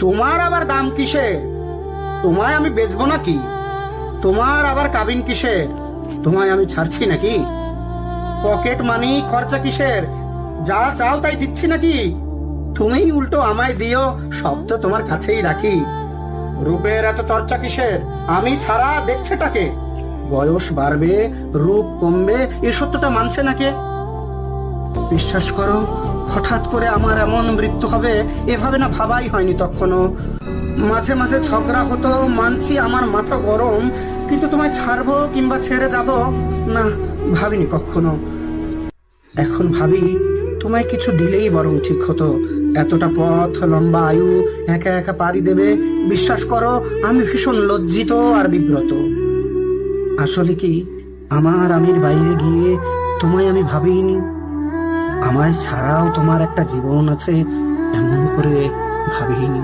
তোমার আবার দাম কিসে? তোমায় আমি বেচবো নাকি? তোমার আবার কাবিন কিসের? তোমায় আমি ছাড়ছি নাকি? পকেট মানি খরচা কিসের? যা চাও তাই দিচ্ছি নাকি? তুমিই উল্টো আমায় দিও, সব তো তোমার কাছেই রাখি। রূপের এত চর্চা কিসের? আমি ছাড়া দেখছেটাকে? বয়স বাড়বে, রূপ কমবে, এ সত্যটা মানছে নাকে? বিশ্বাস করো, হঠাৎ করে আমার এমন মৃত্যু হবে এভাবে না ভাবাই হয়নি তখনও। মাঝে মাঝে ঝগড়া হতো, মানছি আমার মাথা গরম, কিন্তু তোমায় ছাড়বো কিংবা ছেড়ে যাব না, ভাবিনি কখনো। এখন ভাবি, তোমায় কিছু দিলেই বরং ঠিক হতো। এতটা পথ, লম্বা আয়ু একা একা পাড়ি দেবে, বিশ্বাস করো আমি ভীষণ লজ্জিত আর বিব্রত। আসলে কি, আমার আমির বাইরে গিয়ে তোমায় আমি ভাবিনি। আমায় ছাড়াও তোমার একটা জীবন আছে এমন করে ভাবিনি।